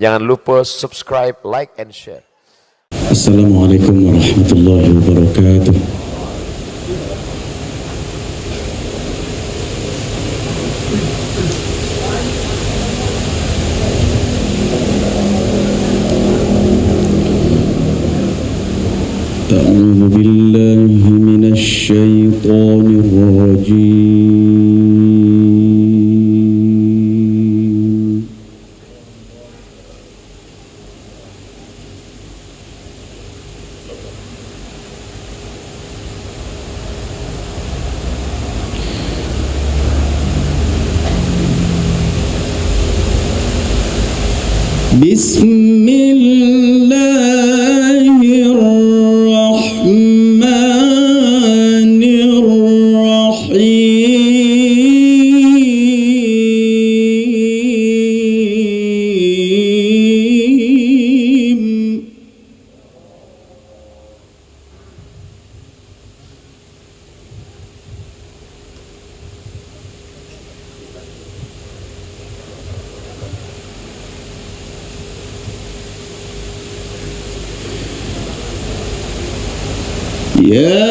Jangan lupa subscribe, like, and share. Assalamualaikum warahmatullahi wabarakatuh. A'udzu billahi minasy syaithanir rajim. يا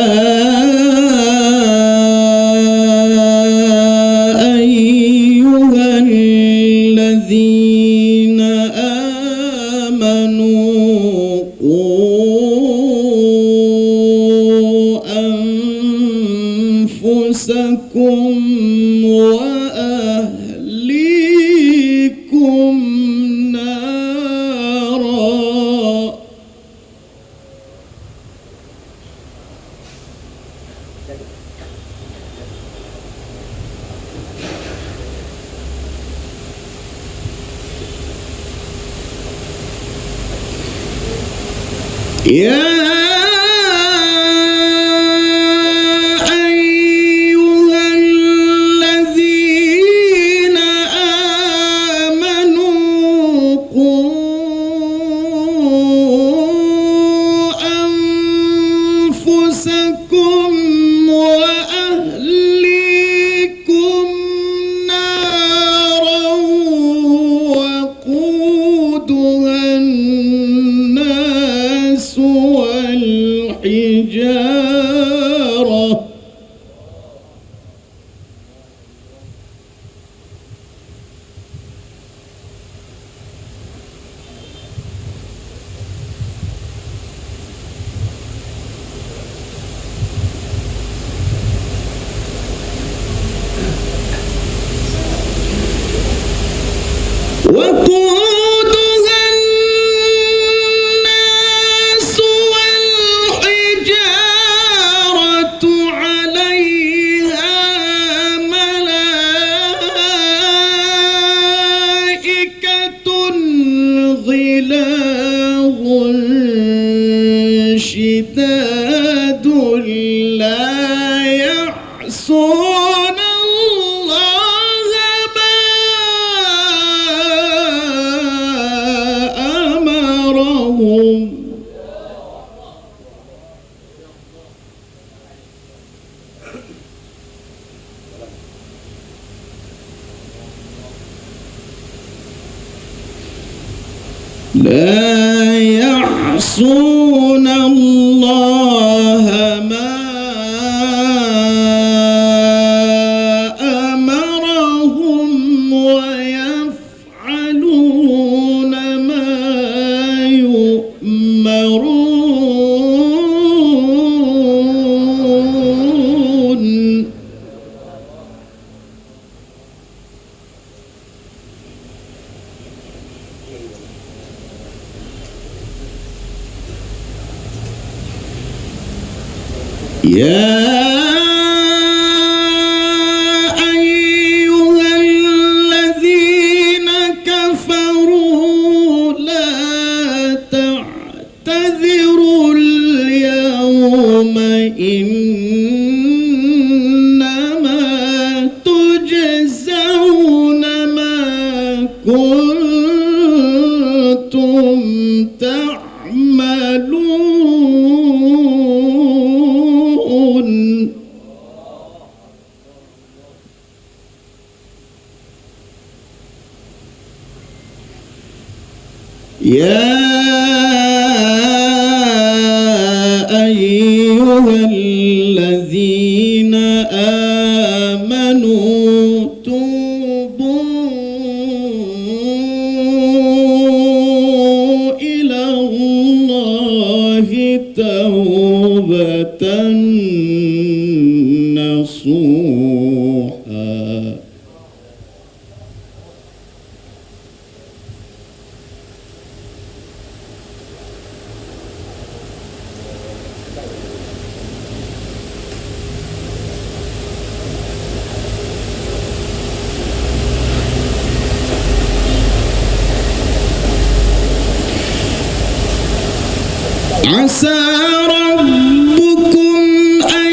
أيها الذين آمنوا قوا أنفسكم وأهليكم نارا يا أيها الذين آمنوا قوا أنفسكم وأهليكم نارا وقودها الناس والحجارة وقودها الناس والحجارة عليها ملائكة غلاظ شداد لا يعصون الله ما أمرهم لا يعصون الله ما أمرهم ويفعلون ما يؤمرون يا أيها الذين كفروا لا تعتذروا اليوم إنما تجزون ما كنتم تعملون يا أيها الذين آمنوا توبوا إلى الله توبة نصوحا عسى ربكم أن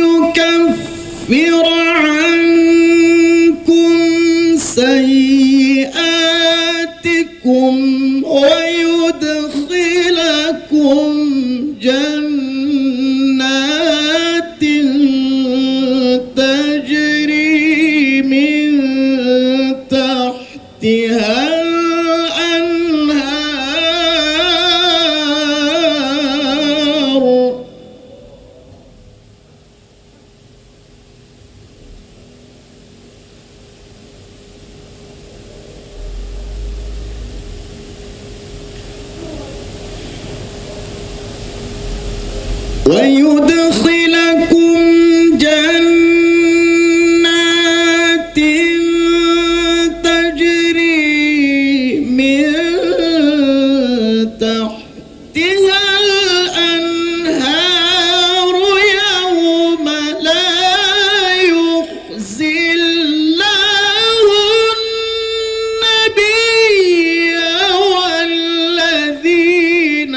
يكفر عنكم سيئاتكم ويدخلكم جنات تجري من تحتها ويدخلكم جنات تجري من تحتها الأنهار يوم لا يخزي الله النبي والذين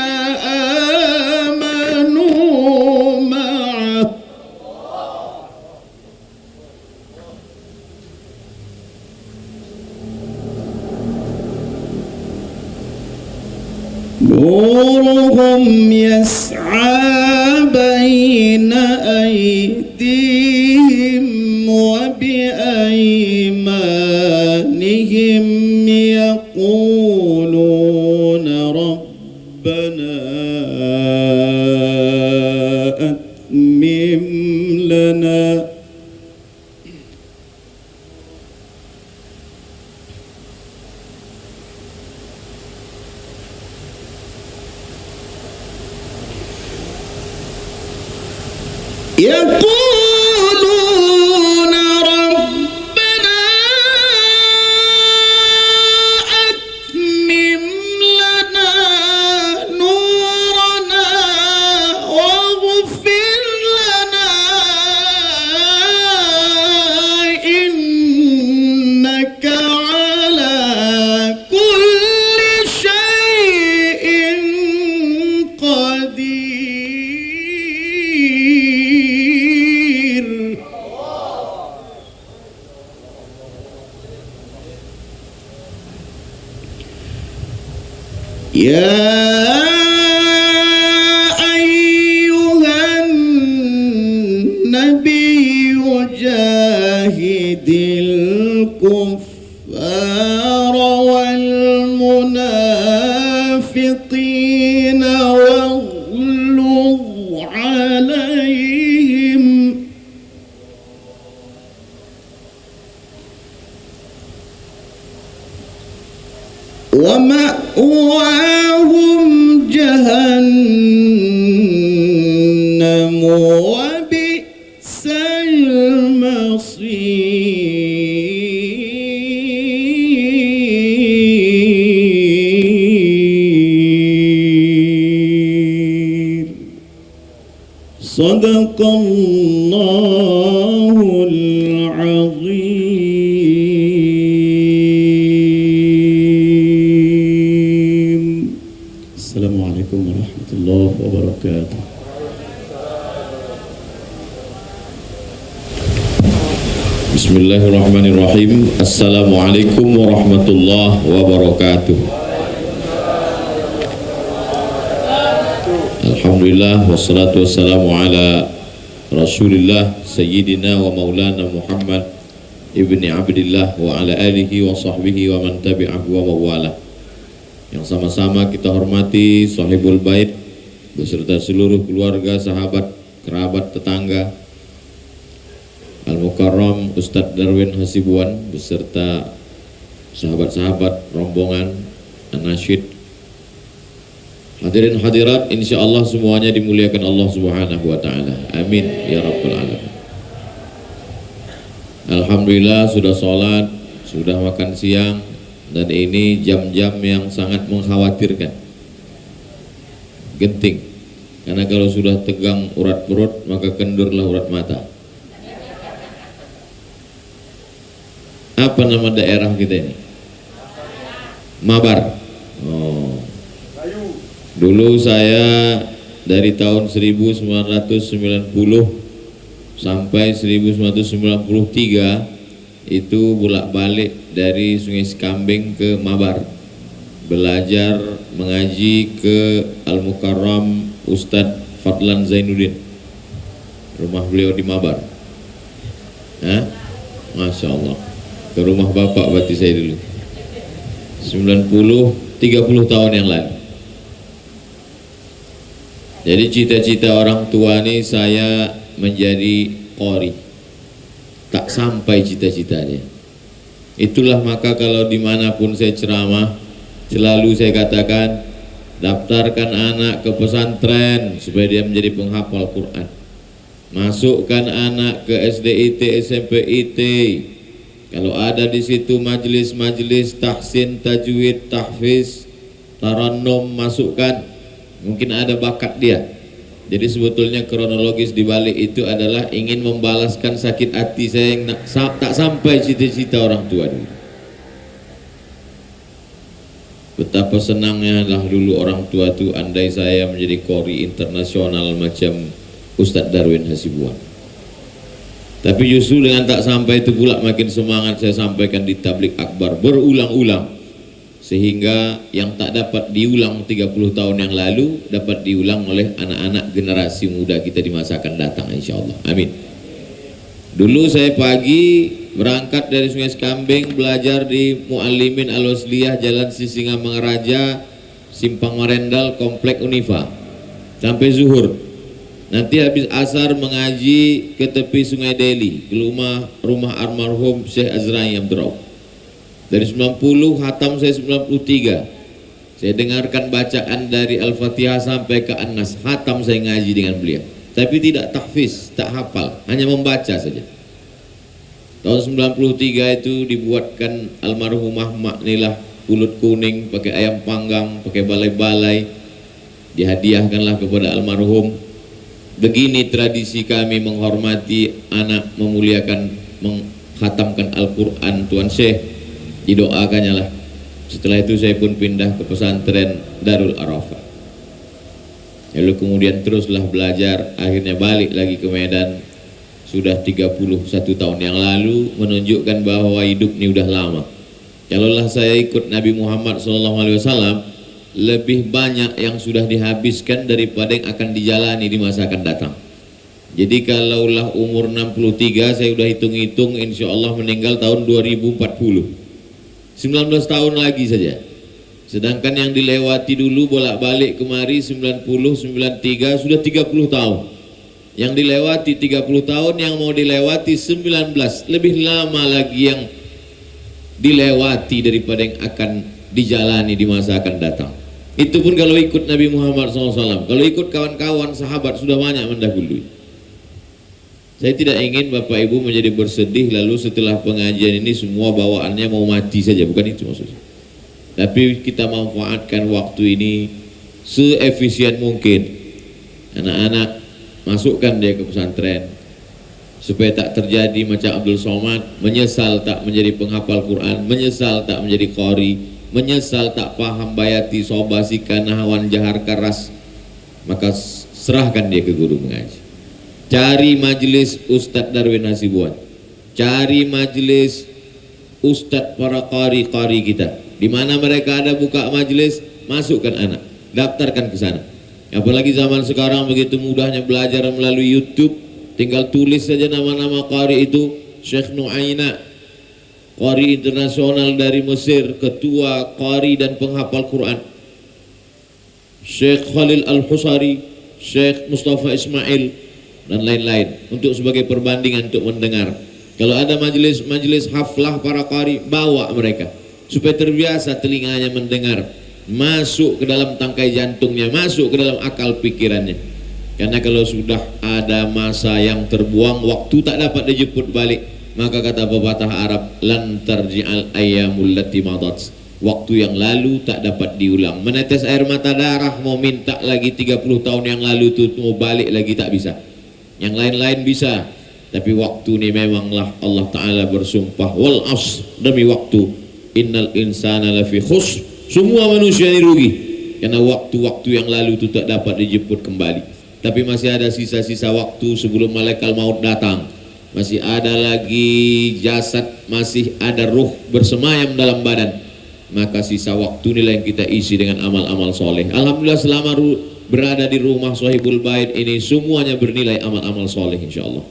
آمنوا معه نورهم يسعى بين أيديهم وبأيمانهم يقولون ربنا أتمم لنا يقولون ربنا أتمم لنا نورنا واغفر لنا إنك على كل شيء قدير. يا أيها النبي جاهد الكفار والمنافقين واغلظ عليهم ومأواهم جهنم وبئس المصير. صدق الله العظيم. السلام عليكم ورحمة الله وبركاته. Bismillahirrahmanirrahim. Assalamualaikum warahmatullahi wabarakatuh. Alhamdulillah wassalatu wassalamu ala Rasulillah Sayyidina wa Maulana Muhammad ibni Abdillah wa ala alihi wa sahbihi wa man tabi'ahu wa mawala. yang sama-sama kita hormati Sahibul Bait beserta seluruh keluarga, sahabat, kerabat, tetangga, Al-Mukarram Ustadz Darwin Hasibuan beserta sahabat-sahabat rombongan An-Nasyid. Hadirin hadirat, insyaallah semuanya dimuliakan Allah Subhanahu wa taala. Amin ya rabbal alamin. Alhamdulillah sudah sholat, sudah makan siang, dan ini jam-jam yang sangat mengkhawatirkan, genting, karena kalau sudah tegang urat perut maka kendurlah urat mata. Apa nama daerah kita ini? Mabar. Oh. Dulu saya dari tahun 1990 sampai 1993 itu bolak-balik dari Sungai Sekambing ke Mabar, belajar mengaji ke Al-Mukarram Ustadz Fadlan Zainuddin, rumah beliau di Mabar. Masya Allah, ke rumah bapak berarti saya dulu 30 tahun yang lalu. Jadi cita-cita orang tua nih saya menjadi qori, tak sampai cita-citanya. Itulah maka kalau dimanapun saya ceramah selalu saya katakan, daftarkan anak ke pesantren supaya dia menjadi penghafal Quran, masukkan anak ke SD IT, SMP IT. Kalau ada di situ majelis-majelis tahsin, tajwid, tahfiz, tarannum, masukkan, mungkin ada bakat dia. Jadi sebetulnya kronologis di balik itu adalah ingin membalaskan sakit hati saya yang tak sampai cita-cita orang tua dulu. Betapa senangnya lah dulu orang tua tuh andai saya menjadi qori internasional macam Ustadz Darwin Hasibuan. Tapi justru dengan tak sampai itu pula makin semangat saya sampaikan di tablik akbar berulang-ulang, sehingga yang tak dapat diulang 30 tahun yang lalu dapat diulang oleh anak-anak generasi muda kita di masa akan datang, insyaallah. Amin. Dulu saya pagi berangkat dari Sungai Sekambing, belajar di Muallimin Al-Wasliyah, Jalan Sisingamangaraja, Simpang Marendal, Komplek Unifa, sampai zuhur. Nanti habis asar mengaji ke tepi Sungai Deli, ke rumah almarhum Syekh Azrai Abdurrauf. Dari 90 khatam saya 93. Saya dengarkan bacaan dari Al-Fatihah sampai ke An-Nas, khatam saya ngaji dengan beliau. Tapi tidak tahfiz, tak hafal, hanya membaca saja. Tahun 93 itu dibuatkan almarhumah Mak Nilah pulut kuning pakai ayam panggang, pakai balai-balai, dihadiahkanlah kepada almarhum. Begini tradisi kami menghormati anak, memuliakan, mengkhatamkan Al-Quran Tuan Syekh, didoakannya lah. Setelah itu saya pun pindah ke pesantren Darul Arafah. Lalu kemudian teruslah belajar, akhirnya balik lagi ke Medan. Sudah 31 tahun yang lalu, menunjukkan bahwa hidup ini udah lama. Kalaulah saya ikut Nabi Muhammad SAW, lebih banyak yang sudah dihabiskan daripada yang akan dijalani di masa akan datang. Jadi kalaulah umur 63, saya udah hitung-hitung insya Allah meninggal tahun 2040, 19 tahun lagi saja. Sedangkan yang dilewati dulu bolak-balik kemari 90, 93 sudah 30 tahun. Yang dilewati 30 tahun, yang mau dilewati 19, lebih lama lagi yang dilewati daripada yang akan dijalani di masa akan datang. Itu pun kalau ikut Nabi Muhammad SAW. Kalau ikut kawan-kawan sahabat sudah banyak mendahului. Saya tidak ingin Bapak Ibu menjadi bersedih lalu setelah pengajian ini semua bawaannya mau mati saja, bukan itu maksudnya. Tapi kita manfaatkan waktu ini seefisien mungkin. Anak-anak masukkan dia ke pesantren supaya tak terjadi macam Abdul Somad, menyesal tak menjadi penghafal Quran, menyesal tak menjadi qori, menyesal tak paham bayati, sobasi, kanahawan, jahar, karas. Maka serahkan dia ke guru mengaji. Cari majelis Ustadz Darwin Hasibuan, cari majelis Ustadz para qari-qari kita. Di mana mereka ada buka majelis, masukkan anak, daftarkan ke sana. Apalagi zaman sekarang begitu mudahnya belajar melalui YouTube, tinggal tulis saja nama-nama qari itu, Syekh Nu'aina, qari internasional dari Mesir, ketua qari dan penghafal Quran, Syekh Khalil Al-Husari, Syekh Mustafa Ismail, dan lain-lain, untuk sebagai perbandingan untuk mendengar. Kalau ada majelis haflah para qari, bawa mereka supaya terbiasa telinganya mendengar, masuk ke dalam tangkai jantungnya, masuk ke dalam akal pikirannya. Karena kalau sudah ada masa yang terbuang, waktu tak dapat dijemput balik, maka kata pepatah Arab, lan tarji'al ayyamul lati madat, waktu yang lalu tak dapat diulang. Menetes air mata darah mau minta lagi 30 tahun yang lalu itu mau balik lagi tak bisa. Yang lain-lain bisa, tapi waktu ini memanglah Allah Ta'ala bersumpah, wal asr, demi waktu, innal insana lafi khusr, semua manusia ini rugi, karena waktu-waktu yang lalu itu tak dapat dijemput kembali. Tapi masih ada sisa-sisa waktu sebelum malaikat maut datang, masih ada lagi jasad, masih ada ruh bersemayam dalam badan, maka sisa waktu inilah yang kita isi dengan amal-amal soleh. Alhamdulillah selama berada di rumah Shahibul Bait ini semuanya bernilai amal-amal soleh, insyaallah.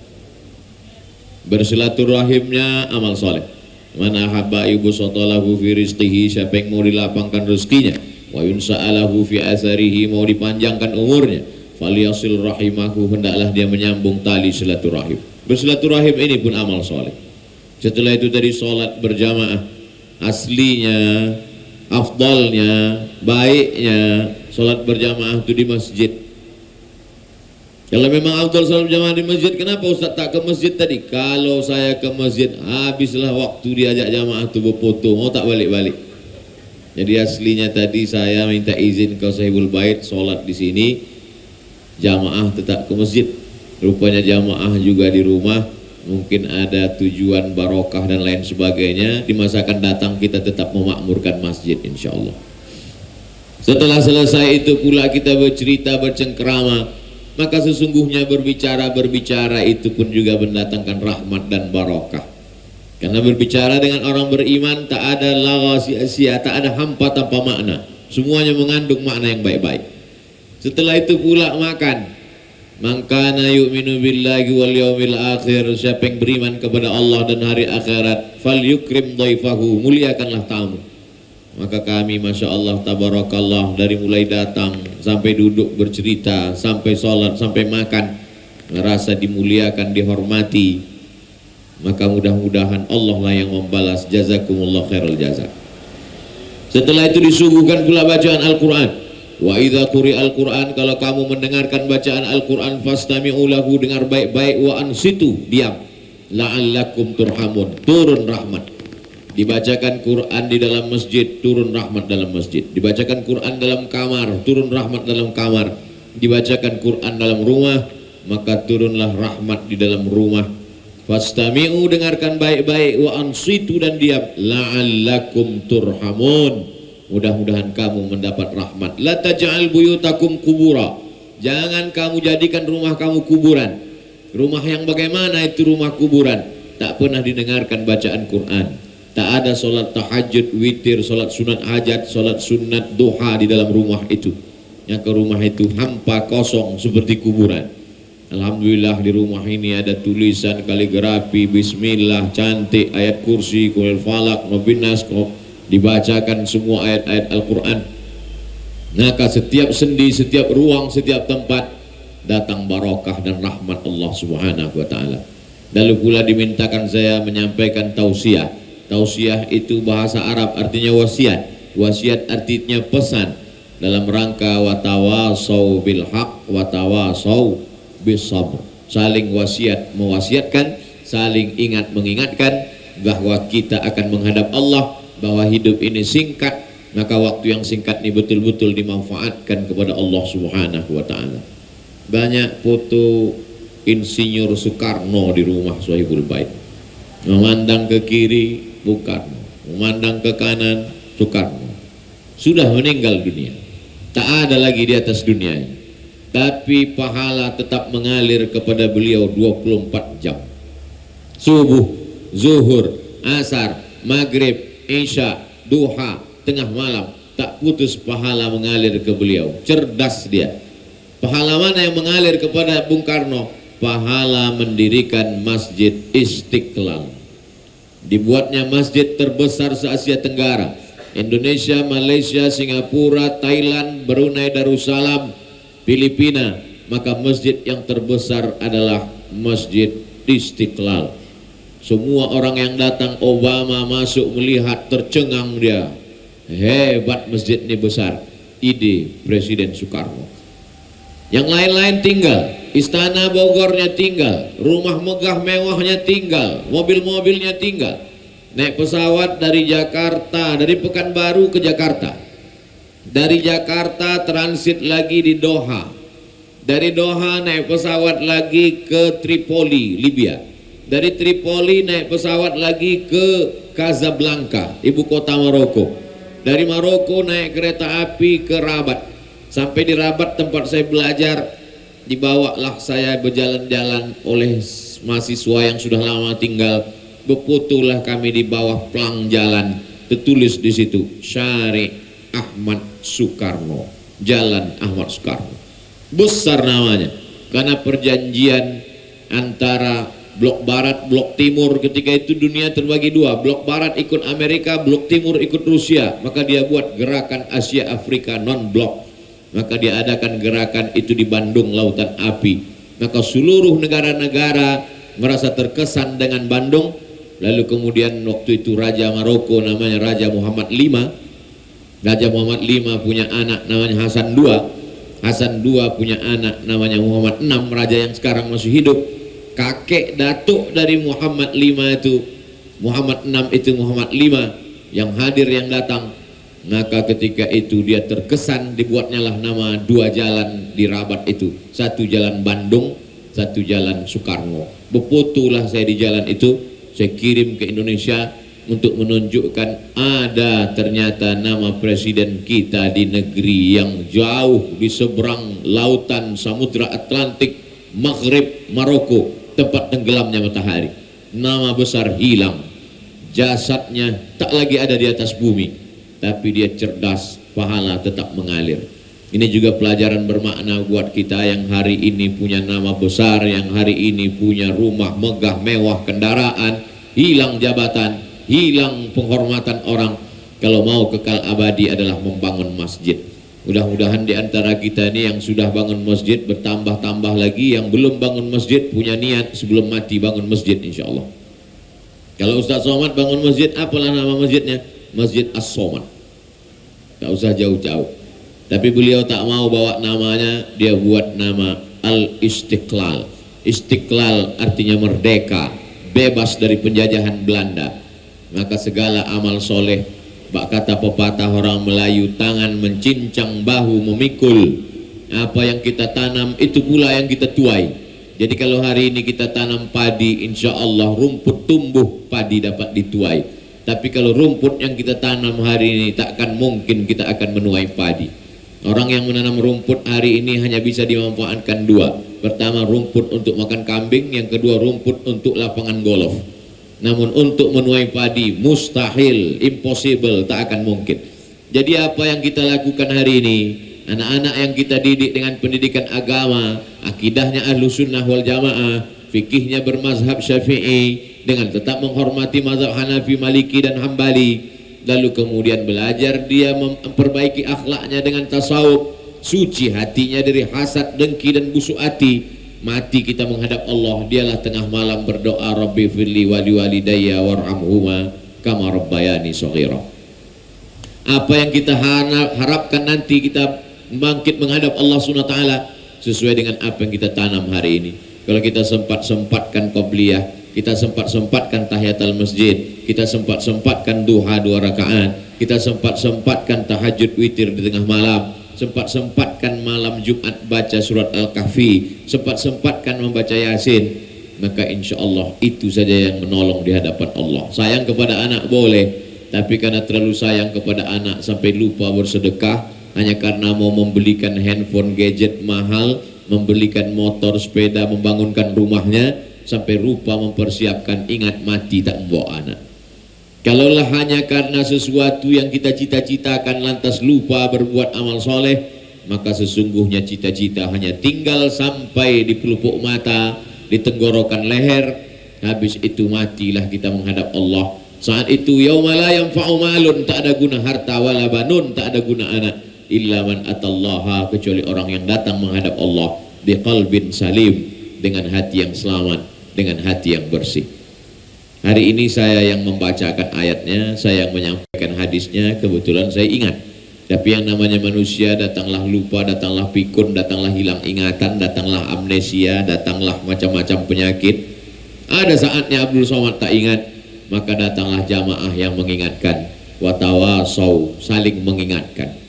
Bersilaturahimnya amal soleh. Man ahabba yubsatalahu fi rizqihi, siapa yang mau dilapangkan rezekinya, wa yunsa'alahu fi asarihi, mau dipanjangkan umurnya, falyasil rahimahu, hendaklah dia menyambung tali silaturahim. Bersilaturahim ini pun amal soleh. Setelah itu tadi sholat berjamaah, aslinya, afdalnya, baiknya sholat berjamaah itu di masjid. Kalau memang afdal sholat berjamaah di masjid, kenapa Ustaz tak ke masjid tadi? Kalau saya ke masjid, habislah waktu diajak jamaah itu berfoto, mau tak balik-balik. Jadi aslinya tadi saya minta izin ke Shahibul Bait sholat di sini, jamaah tetap ke masjid. Rupanya jamaah juga di rumah, mungkin ada tujuan barokah dan lain sebagainya. Di masa akan datang kita tetap memakmurkan masjid, insya Allah. Setelah selesai itu pula kita bercerita, bercengkerama, maka sesungguhnya berbicara itu pun juga mendatangkan rahmat dan barokah. Karena berbicara dengan orang beriman tak ada lagha sia-sia, tak ada hampa tanpa makna, semuanya mengandung makna yang baik-baik. Setelah itu pula makan. Man kana yu'minu billahi wal yawmil akhir, siapa yang beriman kepada Allah dan hari akhirat, falyukrim dhaifahu, muliakanlah tamu. Maka kami masya Allah tabarakallah, dari mulai datang sampai duduk bercerita, sampai sholat, sampai makan, merasa dimuliakan, dihormati. Maka mudah-mudahan Allah lah yang membalas, jazakumullah khairul jazak. Setelah itu disuguhkan pula bacaan Al-Quran. Wa idza quri'al Qur'an, kalau kamu mendengarkan bacaan Al-Qur'an, fastami'u lahu, dengar baik-baik, wa ansitu, diam, la'allakum turhamun, turun rahmat. Dibacakan Quran di dalam masjid, turun rahmat dalam masjid. Dibacakan Quran dalam kamar, turun rahmat dalam kamar. Dibacakan Quran dalam rumah, maka turunlah rahmat di dalam rumah. Fastami'u, dengarkan baik-baik, wa ansitu, dan diam, la'allakum turhamun, mudah-mudahan kamu mendapat rahmat. La taj'al buyutakum kubura, jangan kamu jadikan rumah kamu kuburan. Rumah yang bagaimana itu rumah kuburan? Tak pernah didengarkan bacaan Quran, tak ada solat tahajud, witir, solat sunat hajat, solat sunat duha di dalam rumah itu. Yang ke rumah itu hampa, kosong, seperti kuburan. Alhamdulillah di rumah ini ada tulisan kaligrafi, bismillah, cantik, ayat kursi, qul falak, nobinas, dibacakan semua ayat-ayat Al-Quran. Maka setiap sendi, setiap ruang, setiap tempat datang barokah dan rahmat Allah Subhanahu wa ta'ala. Lalu pula dimintakan saya menyampaikan tausiah. Tausiah itu bahasa Arab, artinya wasiat. Wasiat artinya pesan, dalam rangka watawasau bil haq, watawasau bis sabr. Saling wasiat, mewasiatkan, saling ingat mengingatkan bahwa kita akan menghadap Allah, bahwa hidup ini singkat, maka waktu yang singkat ini betul-betul dimanfaatkan kepada Allah Subhanahu wa ta'ala. Banyak foto Insinyur Soekarno di rumah Shahibul Bait. Memandang ke kiri Bung Karno, memandang ke kanan Soekarno. Sudah meninggal dunia, tak ada lagi di atas dunia ini, tapi pahala tetap mengalir kepada beliau 24 jam. Subuh, zuhur, asar, maghrib, isya, duha, tengah malam, tak putus pahala mengalir ke beliau. Cerdas dia. Pahala mana yang mengalir kepada Bung Karno? Pahala mendirikan Masjid Istiqlal. Dibuatnya masjid terbesar se-Asia Tenggara. Indonesia, Malaysia, Singapura, Thailand, Brunei Darussalam, Filipina. Maka masjid yang terbesar adalah Masjid Istiqlal. Semua orang yang datang, Obama masuk melihat, tercengang dia. Hebat masjid ini besar. Ide Presiden Soekarno. Yang lain-lain tinggal, istana Bogornya tinggal, rumah megah mewahnya tinggal, mobil-mobilnya tinggal. Naik pesawat dari Jakarta, dari Pekanbaru ke Jakarta. Dari Jakarta transit lagi di Doha. Dari Doha naik pesawat lagi ke Tripoli, Libya. Dari Tripoli naik pesawat lagi ke Casablanca, ibu kota Maroko. Dari Maroko naik kereta api ke Rabat. Sampai di Rabat tempat saya belajar, dibawalah saya berjalan-jalan oleh mahasiswa yang sudah lama tinggal. Beputulah kami di bawah pelang jalan, tertulis di situ Syarif Ahmad Soekarno, Jalan Ahmad Soekarno. Besar namanya, karena perjanjian antara blok barat, blok timur. Ketika itu dunia terbagi dua, blok barat ikut Amerika, blok timur ikut Rusia. Maka dia buat gerakan Asia Afrika non-blok. Maka dia adakan gerakan itu di Bandung Lautan Api. Maka seluruh negara-negara merasa terkesan dengan Bandung. Lalu kemudian waktu itu Raja Maroko namanya Raja Muhammad V. Raja Muhammad V punya anak namanya Hasan II. Hasan II punya anak namanya Muhammad VI, raja yang sekarang masih hidup. Kakek datuk dari Muhammad V itu, Muhammad VI itu Muhammad V yang hadir, yang datang. Maka ketika itu dia terkesan, dibuatnya lah nama dua jalan di Rabat itu. Satu jalan Bandung, satu jalan Soekarno. Beputulah saya di jalan itu, saya kirim ke Indonesia untuk menunjukkan ada ternyata nama presiden kita di negeri yang jauh di seberang lautan Samudra Atlantik, Maghrib, Maroko, tempat tenggelamnya matahari. Nama besar hilang, jasadnya tak lagi ada di atas bumi. Tapi dia cerdas, pahala tetap mengalir. Ini juga pelajaran bermakna buat kita yang hari ini punya nama besar, yang hari ini punya rumah megah mewah, kendaraan, hilang jabatan, hilang penghormatan orang. Kalau mau kekal abadi adalah membangun masjid. Mudah-mudahan di antara kita ini yang sudah bangun masjid bertambah-tambah lagi, yang belum bangun masjid punya niat sebelum mati bangun masjid insya Allah. Kalau Ustaz Somad bangun masjid, apalah nama masjidnya? Masjid As-Somad. Tak usah jauh-jauh. Tapi beliau tak mau bawa namanya, dia buat nama Al-Istiqlal. Istiqlal artinya merdeka, bebas dari penjajahan Belanda. Maka segala amal soleh, bak kata pepatah orang Melayu, tangan mencincang, bahu memikul. Apa yang kita tanam itu pula yang kita tuai. Jadi kalau hari ini kita tanam padi, insya Allah rumput tumbuh, padi dapat dituai. Tapi kalau rumput yang kita tanam hari ini, tak akan mungkin kita akan menuai padi. Orang yang menanam rumput hari ini hanya bisa dimanfaatkan dua. Pertama, rumput untuk makan kambing. Yang kedua, rumput untuk lapangan golf. Namun untuk menuai padi mustahil, impossible, tak akan mungkin. Jadi apa yang kita lakukan hari ini, anak-anak yang kita didik dengan pendidikan agama, akidahnya Ahlus Sunnah wal Jamaah, fikihnya bermazhab Syafi'i, dengan tetap menghormati mazhab Hanafi, Maliki dan Hambali. Lalu kemudian belajar dia memperbaiki akhlaknya dengan tasawuf, suci hatinya dari hasad, dengki dan busuk hati. Mati kita menghadap Allah, dialah tengah malam berdoa, Rabbi firli wa liwalidayya warhamhuma kama rabbayani shaghira. Apa yang kita harapkan nanti kita bangkit menghadap Allah Subhanahu wa taala sesuai dengan apa yang kita tanam hari ini. Kalau kita sempat-sempatkan qabliyah, kita sempat-sempatkan tahiyatul masjid, kita sempat-sempatkan duha 2 rakaat, kita sempat-sempatkan tahajud witir di tengah malam, sempat-sempatkan malam Jumat baca surat Al-Kahfi, sempat-sempatkan membaca Yasin, maka insya Allah itu saja yang menolong di hadapan Allah. Sayang kepada anak boleh, tapi karena terlalu sayang kepada anak sampai lupa bersedekah, hanya karena mau membelikan handphone, gadget mahal, membelikan motor, sepeda, membangunkan rumahnya, sampai lupa mempersiapkan, ingat mati tak membawa anak. Kalaulah hanya karena sesuatu yang kita cita-citakan lantas lupa berbuat amal soleh, maka sesungguhnya cita-cita hanya tinggal sampai di pelupuk mata, di tenggorokan leher, habis itu matilah kita menghadap Allah. Saat itu yauma la yanfa'u malun, tak ada guna harta, wala banun, tak ada guna anak, illa man atallaha, kecuali orang yang datang menghadap Allah biqalbin salim, dengan hati yang selamat, dengan hati yang bersih. Hari ini saya yang membacakan ayatnya, saya yang menyampaikan hadisnya, kebetulan saya ingat. Tapi yang namanya manusia, datanglah lupa, datanglah pikun, datanglah hilang ingatan, datanglah amnesia, datanglah macam-macam penyakit. Ada saatnya Abdul Somad tak ingat, maka datanglah jamaah yang mengingatkan. Watawasau, saling mengingatkan.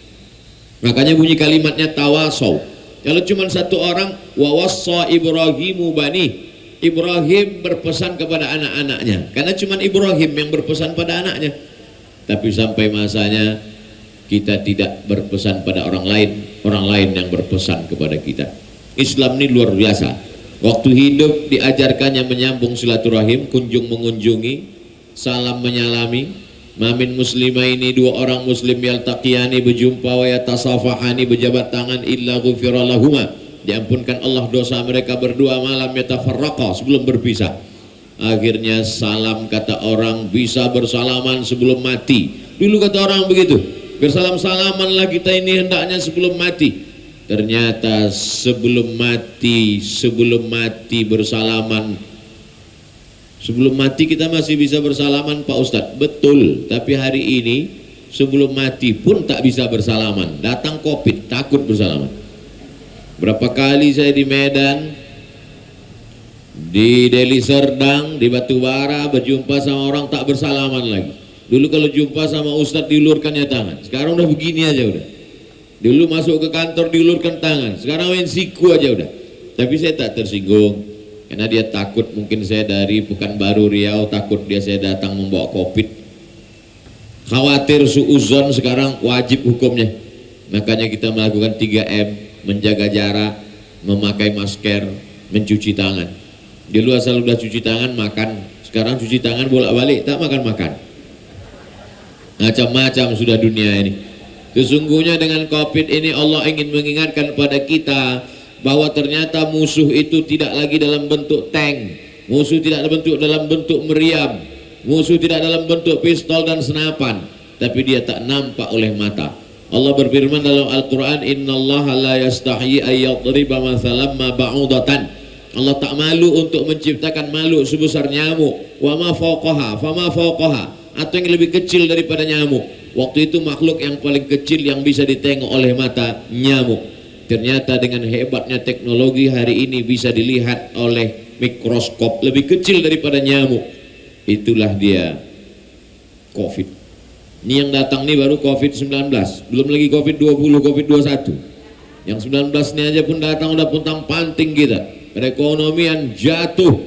Makanya bunyi kalimatnya tawasau. Kalau cuma satu orang, wawassa Ibrahimu bani, Ibrahim berpesan kepada anak-anaknya, karena cuma Ibrahim yang berpesan pada anaknya. Tapi sampai masanya kita tidak berpesan pada orang lain yang berpesan kepada kita. Islam ini luar biasa. Waktu hidup diajarkannya menyambung silaturahim, kunjung mengunjungi, salam menyalami. Mamin muslimah ini, dua orang muslim yaltaqiyani, berjumpa, wa yatasafahani, berjabat tangan, illa ghufira lahuma, diampunkan Allah dosa mereka berdua, malam yatafarraqa, sebelum berpisah. Akhirnya salam, kata orang, bisa bersalaman sebelum mati. Dulu kata orang begitu, bersalam-salamanlah kita ini hendaknya sebelum mati. Ternyata sebelum mati bersalaman. Sebelum mati kita masih bisa bersalaman Pak Ustadz, betul. Tapi hari ini sebelum mati pun tak bisa bersalaman. Datang COVID, takut bersalaman. Berapa kali saya di Medan, di Deli Serdang, di Batubara, berjumpa sama orang tak bersalaman lagi. Dulu kalau jumpa sama Ustadz diulurkannya tangan, sekarang udah begini aja udah. Dulu masuk ke kantor diulurkan tangan, sekarang main siku aja udah. Tapi saya tak tersinggung, karena dia takut mungkin saya dari Pekanbaru Riau, takut dia saya datang membawa COVID. Khawatir suuzon, sekarang wajib hukumnya. Makanya kita melakukan 3M, menjaga jarak, memakai masker, mencuci tangan. Dulu asal udah cuci tangan makan, sekarang cuci tangan bolak-balik, tak makan-makan. Macam-macam sudah dunia ini. Sesungguhnya dengan COVID ini Allah ingin mengingatkan pada kita bahwa ternyata musuh itu tidak lagi dalam bentuk tank, musuh tidak dalam bentuk meriam, musuh tidak dalam bentuk pistol dan senapan, tapi dia tak nampak oleh mata. Allah berfirman dalam Al-Quran, innallaha la yastahyi ayyadriba mathalan ma ba'udatan. Allah tak malu untuk menciptakan makhluk sebesar nyamuk, wa ma fawqaha, fama fawqaha, atau yang lebih kecil daripada nyamuk. Waktu itu makhluk yang paling kecil yang bisa ditengok oleh mata, nyamuk. Ternyata dengan hebatnya teknologi hari ini bisa dilihat oleh mikroskop, lebih kecil daripada nyamuk. Itulah dia COVID. Ini yang datang nih baru COVID-19, belum lagi COVID-20, COVID-21. Yang 19 ini aja pun datang udah puntang panting kita. Perekonomian jatuh,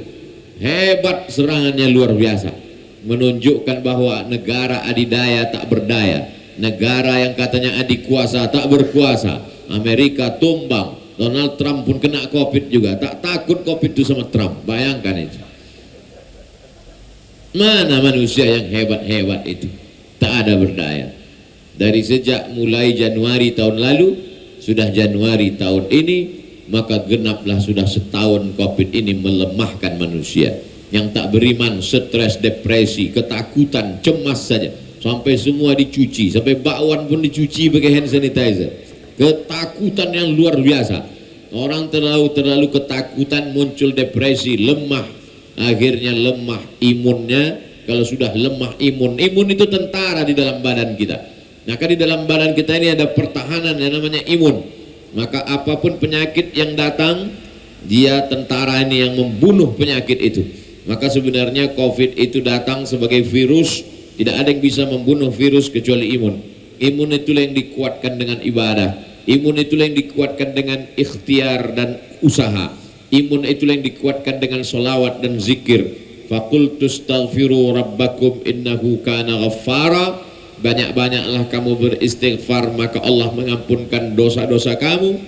hebat serangannya luar biasa. Menunjukkan bahwa negara adidaya tak berdaya, negara yang katanya adikuasa tak berkuasa. Amerika tumbang, Donald Trump pun kena COVID juga, tak takut COVID itu sama Trump. Bayangkan itu. Mana manusia yang hebat-hebat itu? Tak ada berdaya. Dari sejak mulai Januari tahun lalu, sudah Januari tahun ini, maka genaplah sudah setahun COVID ini melemahkan manusia. Yang tak beriman, stres, depresi, ketakutan, cemas saja. Sampai semua dicuci, sampai bakwan pun dicuci pakai hand sanitizer. Ketakutan yang luar biasa. Orang terlalu ketakutan, muncul depresi, lemah. Akhirnya lemah imunnya. Kalau sudah lemah imun itu tentara di dalam badan kita. Maka di dalam badan kita ini ada pertahanan yang namanya imun. Maka apapun penyakit yang datang, dia tentara ini yang membunuh penyakit itu. Maka sebenarnya COVID itu datang sebagai virus. Tidak ada yang bisa membunuh virus kecuali imun. Imun itulah yang dikuatkan dengan ibadah. Imun itulah yang dikuatkan dengan ikhtiar dan usaha. Imun itulah yang dikuatkan dengan solawat dan zikir. Faqultu astaghfiru rabbakum innahu kana ghaffara. Banyak-banyaklah kamu beristighfar, maka Allah mengampunkan dosa-dosa kamu.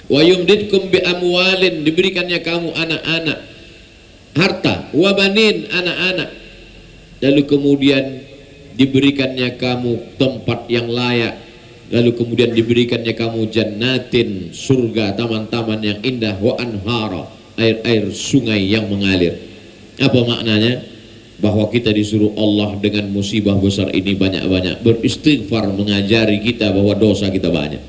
Wa yumditkum bi amwalin, diberikannya kamu anak-anak, harta, wa banin, anak-anak. Lalu kemudian diberikannya kamu tempat yang layak. Lalu kemudian diberikannya kamu jannatin, surga, taman-taman yang indah, wa anhara, air-air sungai yang mengalir. Apa maknanya? Bahwa kita disuruh Allah dengan musibah besar ini banyak-banyak beristighfar, mengajari kita bahwa dosa kita banyak.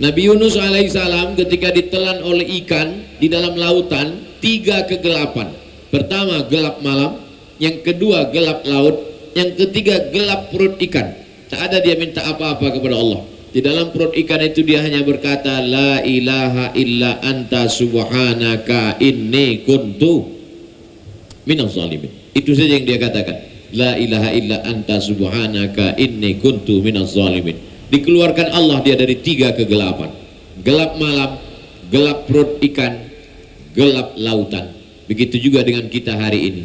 Nabi Yunus alaihissalam ketika ditelan oleh ikan di dalam lautan, 3 kegelapan. Pertama gelap malam, yang kedua gelap laut, yang ketiga gelap perut ikan. Tak ada dia minta apa-apa kepada Allah. Di dalam perut ikan itu dia hanya berkata, la ilaha illa anta subhanaka inni kuntu minaz zalimin. Itu saja yang dia katakan, la ilaha illa anta subhanaka inni kuntu minaz zalimin. Dikeluarkan Allah dia dari 3 kegelapan, gelap malam, gelap perut ikan, gelap lautan. Begitu juga dengan kita hari ini,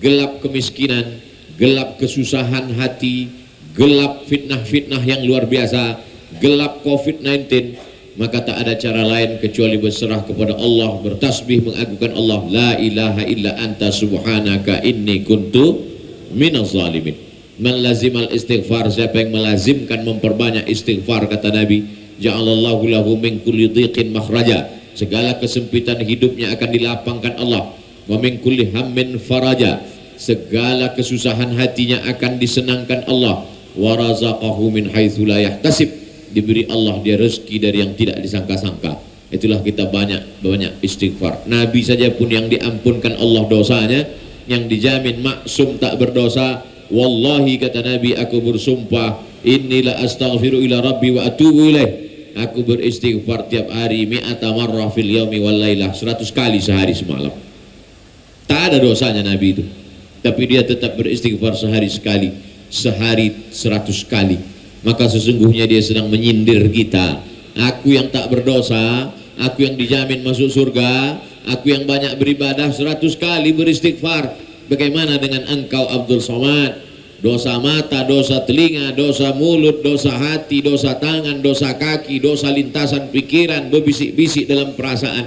gelap kemiskinan, gelap kesusahan hati, gelap fitnah-fitnah yang luar biasa, gelap COVID-19. Maka tak ada cara lain kecuali berserah kepada Allah, bertasbih mengagungkan Allah, la ilaha illa anta subhanaka inni kuntu minaz zalimin. Man lazimal istighfar, siapa yang melazimkan memperbanyak istighfar, kata Nabi, ja'alallahu lahu min kulli dhiqin makhraja, segala kesempitan hidupnya akan dilapangkan Allah. Wa min kulli hammin faraja, segala kesusahan hatinya akan disenangkan Allah. Wa razaqahu min haitsu la yahtasib, diberi Allah dia rezeki dari yang tidak disangka-sangka. Itulah kita banyak istighfar. Nabi saja pun yang diampunkan Allah dosanya, yang dijamin maksum tak berdosa. Wallahi, kata Nabi, aku bersumpah, innila astaghfiru ila rabbi wa atubu ilaih, aku beristighfar tiap hari mi'ata marrah fil yaumi wal lailah, 100 kali sehari semalam. Tak ada dosanya Nabi itu, tapi dia tetap beristighfar sehari sekali, sehari 100 kali. Maka sesungguhnya dia sedang menyindir kita. Aku yang tak berdosa, aku yang dijamin masuk surga, aku yang banyak beribadah 100 kali beristighfar. Bagaimana dengan engkau Abdul Somad? Dosa mata, dosa telinga, dosa mulut, dosa hati, dosa tangan, dosa kaki, dosa lintasan pikiran, berbisik-bisik dalam perasaan.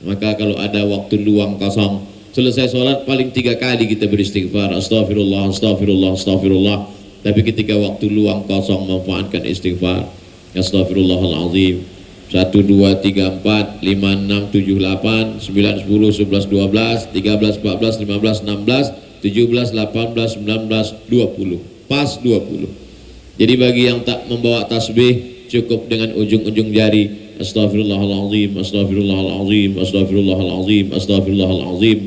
Maka kalau ada waktu luang kosong, selesai sholat paling 3 kali kita beristighfar, astagfirullah, astagfirullah, astagfirullah. Tapi ketika waktu luang kosong, manfaatkan istighfar. Astaghfirullahaladzim. 1, 2, 3, 4, 5, 6, 7, 8, 9, 10, 11, 12, 13, 14, 15, 16, 17, 18, 19, 20. Pas 20. Jadi bagi yang tak membawa tasbih, cukup dengan ujung-ujung jari. Astaghfirullahaladzim, astaghfirullahaladzim, astaghfirullahaladzim, astaghfirullahaladzim.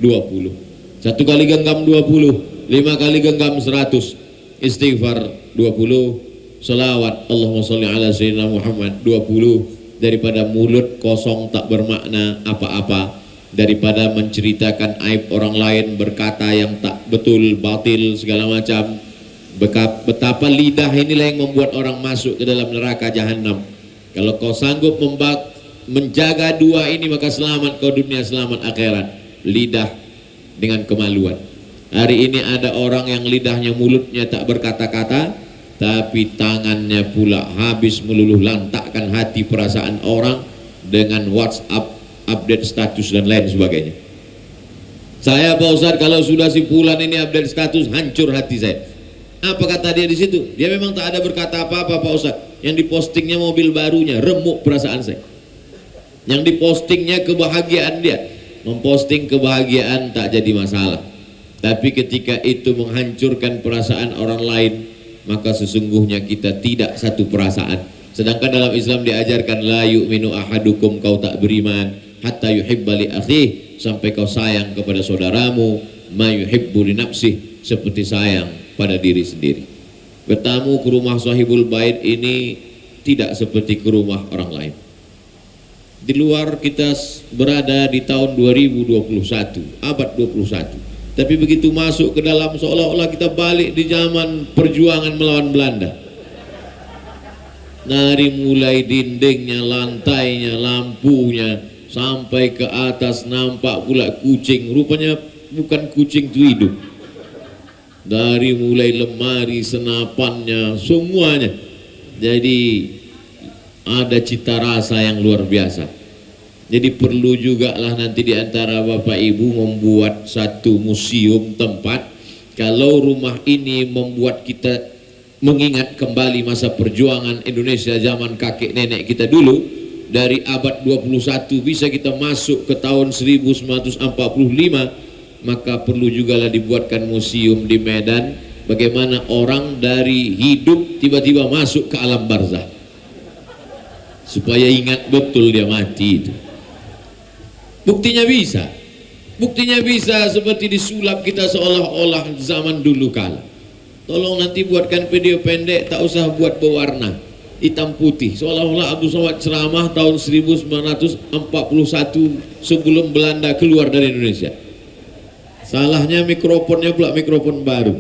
20. 1 kali genggam 20, 5 kali genggam 100. Istighfar 20, selawat Allahumma sholli ala sayyidina Muhammad 20. Daripada mulut kosong tak bermakna apa-apa, daripada menceritakan aib orang lain, berkata yang tak betul, batil, segala macam. Betapa lidah inilah yang membuat orang masuk ke dalam neraka jahanam. Kalau kau sanggup menjaga 2 ini, maka selamat kau dunia, selamat akhirat. Lidah dengan kemaluan. Hari ini ada orang yang lidahnya, mulutnya tak berkata-kata, tapi tangannya pula habis meluluh lantakkan hati perasaan orang dengan WhatsApp, update status dan lain sebagainya. Saya Pak Ustadz, kalau sudah si Fulan ini update status, hancur hati saya. Apa kata dia di situ? Dia memang tak ada berkata apa-apa Pak Ustadz. Yang dipostingnya mobil barunya, remuk perasaan saya. Yang dipostingnya kebahagiaan dia. Memposting kebahagiaan tak jadi masalah. Tapi ketika itu menghancurkan perasaan orang lain, maka sesungguhnya kita tidak satu perasaan. Sedangkan dalam Islam diajarkan la yu'minu ahadukum, kau tak beriman hatta yuhibba li akhih, sampai kau sayang kepada saudaramu ma yuhibbu li nafsih, seperti sayang pada diri sendiri. Bertamu ke rumah sahibul bait ini tidak seperti ke rumah orang lain. Di luar kita berada di tahun 2021, abad 21. Tapi begitu masuk ke dalam, seolah-olah kita balik di zaman perjuangan melawan Belanda. Dari mulai dindingnya, lantainya, lampunya, sampai ke atas nampak pula kucing. Rupanya bukan kucing itu hidup. Dari mulai lemari, senapannya, semuanya. Jadi ada cita rasa yang luar biasa. Jadi perlu juga lah nanti di antara Bapak Ibu membuat satu museum tempat. Kalau rumah ini membuat kita mengingat kembali masa perjuangan Indonesia zaman kakek nenek kita dulu, dari abad 21 bisa kita masuk ke tahun 1945, maka perlu jugalah dibuatkan museum di Medan, bagaimana orang dari hidup tiba-tiba masuk ke alam barzah, supaya ingat betul dia mati itu. Buktinya bisa seperti disulap kita seolah-olah zaman dulu kala. Tolong nanti buatkan video pendek, tak usah buat berwarna hitam putih, seolah-olah Abdul Somad ceramah tahun 1941 sebelum Belanda keluar dari Indonesia. Salahnya mikrofonnya pula mikrofon baru.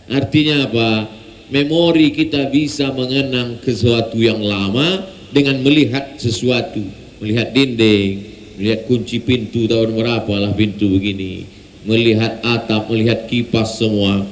Artinya apa? Memori kita bisa mengenang sesuatu yang lama dengan melihat sesuatu, melihat dinding, melihat kunci pintu tahun berapa lah pintu begini, melihat atap, melihat kipas, semua.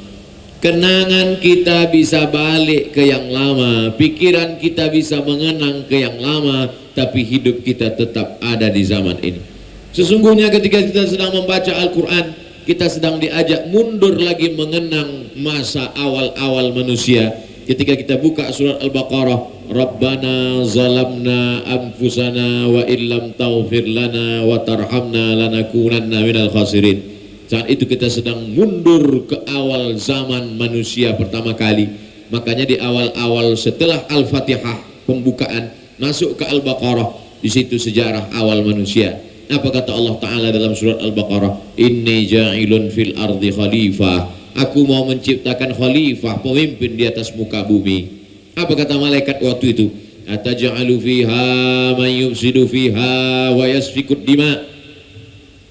Kenangan kita bisa balik ke yang lama, pikiran kita bisa mengenang ke yang lama, tapi hidup kita tetap ada di zaman ini. Sesungguhnya ketika kita sedang membaca Al-Quran, kita sedang diajak mundur lagi mengenang masa awal-awal manusia. Ketika kita buka surat Al-Baqarah, Rabbana zalamna anfusana wa illam taghfir lana wa tarhamna lanakunanna minal khasirin. Saat itu kita sedang mundur ke awal zaman manusia pertama kali. Makanya di awal-awal setelah Al-Fatihah pembukaan masuk ke Al-Baqarah, di situ sejarah awal manusia. Apa kata Allah Ta'ala dalam surat Al-Baqarah? Inni ja'ilun fil ardi khalifah. Aku mau menciptakan khalifah, pemimpin di atas muka bumi. Apa kata malaikat waktu itu? Ataj'alu fiha man yufsidu fiha wa yasfikud dima.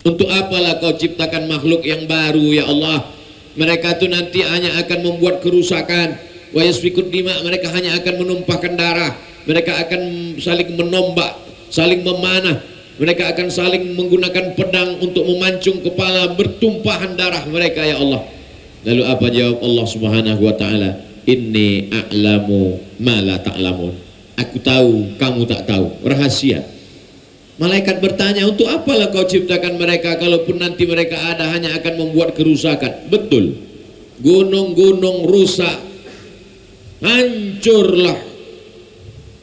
Untuk apalah kau ciptakan makhluk yang baru ya Allah? Mereka itu nanti hanya akan membuat kerusakan. Wa yasfikud dima, mereka hanya akan menumpahkan darah. Mereka akan saling menombak, saling memanah. Mereka akan saling menggunakan pedang untuk memancung kepala, bertumpahan darah mereka ya Allah. Lalu apa jawab Allah Subhanahu wa taala? Inni a'lamu ma la ta'lamun. Aku tahu, kamu tak tahu. Rahasia. Malaikat bertanya, untuk apalah kau ciptakan mereka kalaupun nanti mereka ada hanya akan membuat kerusakan? Betul. Gunung-gunung rusak, hancurlah.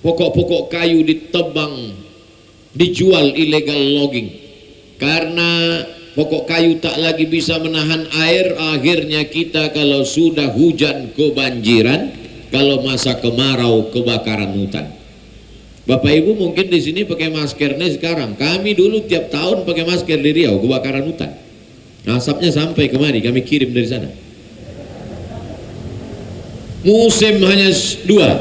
Pokok-pokok kayu ditebang, dijual illegal logging. Karena pokok kayu tak lagi bisa menahan air, akhirnya kita kalau sudah hujan kebanjiran, kalau masa kemarau kebakaran hutan. Bapak Ibu mungkin di sini pakai masker nih sekarang. Kami dulu tiap tahun pakai masker di Riau, kebakaran hutan. Asapnya sampai kemari, kami kirim dari sana. Musim hanya dua,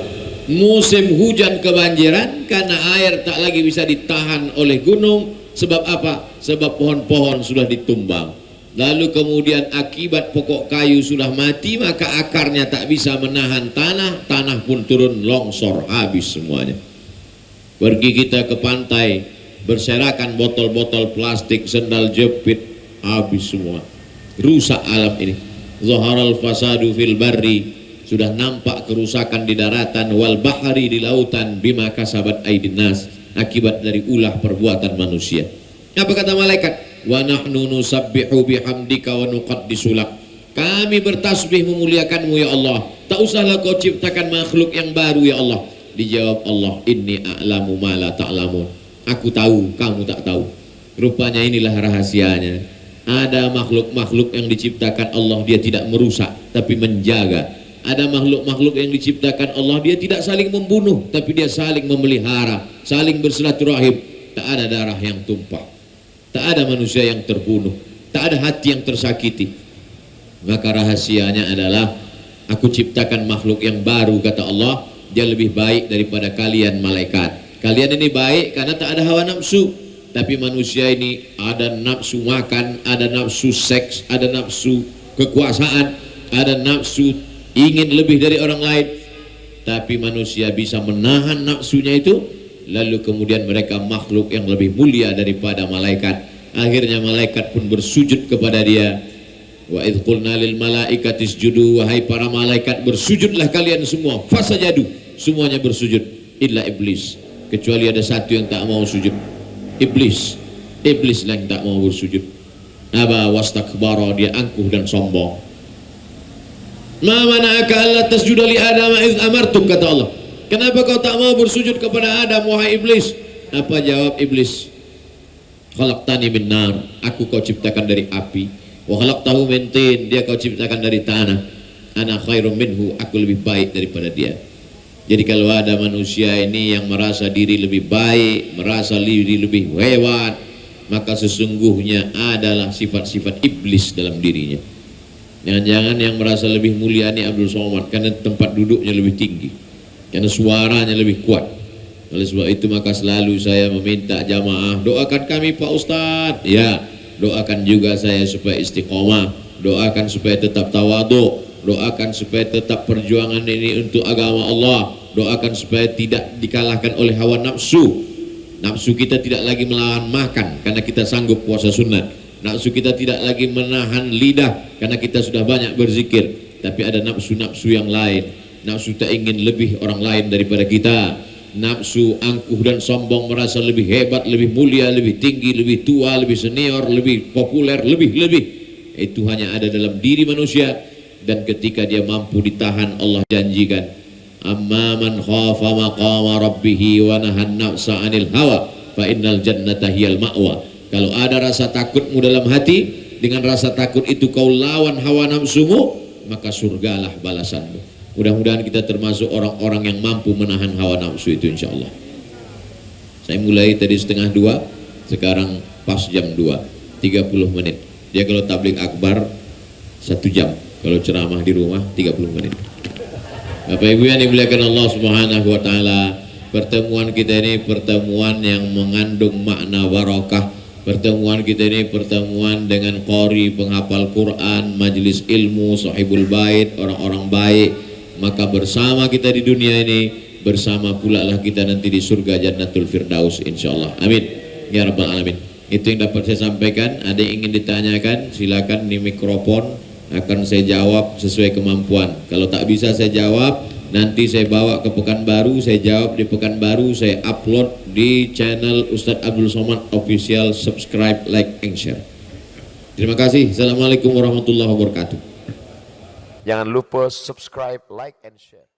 musim hujan kebanjiran karena air tak lagi bisa ditahan oleh gunung. Sebab apa? Sebab pohon-pohon sudah ditumbang. Lalu kemudian akibat pokok kayu sudah mati, maka akarnya tak bisa menahan tanah, tanah pun turun longsor, habis semuanya. Pergi kita ke pantai, berserakan botol-botol plastik, sendal jepit, habis semua. Rusak alam ini. Zaharal fasadu fil barri, sudah nampak kerusakan di daratan, wal bahari, di lautan, bima kasabat aidin nas, akibat dari ulah perbuatan manusia. Apa kata malaikat? Wa nahnu nusabbihu bihamdika wa nuqaddisu lak. Kami bertasbih memuliakanmu ya Allah. Tak usahlah kau ciptakan makhluk yang baru ya Allah. Dijawab Allah, inni a'lamu ma la ta'lamun. Aku tahu, kamu tak tahu. Rupanya inilah rahasianya. Ada makhluk-makhluk yang diciptakan Allah, dia tidak merusak tapi menjaga. Ada makhluk-makhluk yang diciptakan Allah, dia tidak saling membunuh tapi dia saling memelihara, saling bersilaturahim. Tak ada darah yang tumpah, tak ada manusia yang terbunuh, tak ada hati yang tersakiti. Maka rahasianya adalah aku ciptakan makhluk yang baru, kata Allah. Dia lebih baik daripada kalian malaikat. Kalian ini baik karena tak ada hawa nafsu. Tapi manusia ini ada nafsu makan, ada nafsu seks, ada nafsu kekuasaan, ada nafsu ingin lebih dari orang lain. Tapi manusia bisa menahan nafsunya itu. Lalu kemudian mereka makhluk yang lebih mulia daripada malaikat. Akhirnya malaikat pun bersujud kepada dia. Wa idh qulna lil malaikati isjudu, wahai para malaikat bersujudlah kalian semua. Fasajadu, semuanya bersujud illa iblis, kecuali ada satu yang tak mau sujud. Iblis lah yang tak mau bersujud. Aba wastakbara, dia angkuh dan sombong. Ma mana'aka alla tasjuda li Adam idh amartuk, kata Allah. Kenapa kau tak mau bersujud kepada Adam wahai iblis? Apa jawab iblis? Khalaqtani min nar, aku kau ciptakan dari api. Wa khalaqtahu min tin, dia kau ciptakan dari tanah. Ana khairum minhu, aku lebih baik daripada dia. Jadi kalau ada manusia ini yang merasa diri lebih baik, merasa diri lebih hebat, maka sesungguhnya adalah sifat-sifat iblis dalam dirinya. Jangan-jangan yang merasa lebih mulia ini Abdul Somad karena tempat duduknya lebih tinggi, karena suaranya lebih kuat. Oleh sebab itu maka selalu saya meminta jamaah, doakan kami Pak Ustadz. Ya, doakan juga saya supaya istiqomah, doakan supaya tetap tawadhu, doakan supaya tetap perjuangan ini untuk agama Allah, doakan supaya tidak dikalahkan oleh hawa nafsu. Nafsu kita tidak lagi melawan makan karena kita sanggup puasa sunat. Nafsu kita tidak lagi menahan lidah karena kita sudah banyak berzikir. Tapi ada nafsu-nafsu yang lain. Nafsu tak ingin lebih orang lain daripada kita. Nafsu angkuh dan sombong, merasa lebih hebat, lebih mulia, lebih tinggi, lebih tua, lebih senior, lebih populer, lebih. Itu hanya ada dalam diri manusia. Dan ketika dia mampu ditahan, Allah janjikan, amma man khafa maqama rabbih wa nahan nafsa 'anil hawa fa innal jannata hiyal ma'wa. Kalau ada rasa takutmu dalam hati, dengan rasa takut itu kau lawan hawa nafsumu, maka surgalah balasanmu. Mudah-mudahan kita termasuk orang-orang yang mampu menahan hawa nafsu itu, insyaallah. Saya mulai tadi 1:30, sekarang pas jam 2, 30 menit. Dia kalau tabligh akbar 1 jam, kalau ceramah di rumah 30 menit. Bapak Ibu yang dimuliakan Allah Subhanahu wa taala, pertemuan kita ini pertemuan yang mengandung makna barakah. Pertemuan kita ini pertemuan dengan qari, penghafal Quran, majelis ilmu, sahibul bait, orang-orang baik. Maka bersama kita di dunia ini, bersama pula lah kita nanti di surga Jannatul Firdaus, insyaallah. Amin ya rabbal alamin. Itu yang dapat saya sampaikan. Ada yang ingin ditanyakan, silakan di mikrofon, akan saya jawab sesuai kemampuan. Kalau tak bisa saya jawab, nanti saya bawa ke Pekanbaru, saya jawab di Pekanbaru, saya upload di channel Ustadz Abdul Somad Official. Subscribe, like, and share. Terima kasih. Assalamualaikum warahmatullahi wabarakatuh. Jangan lupa subscribe, like, and share.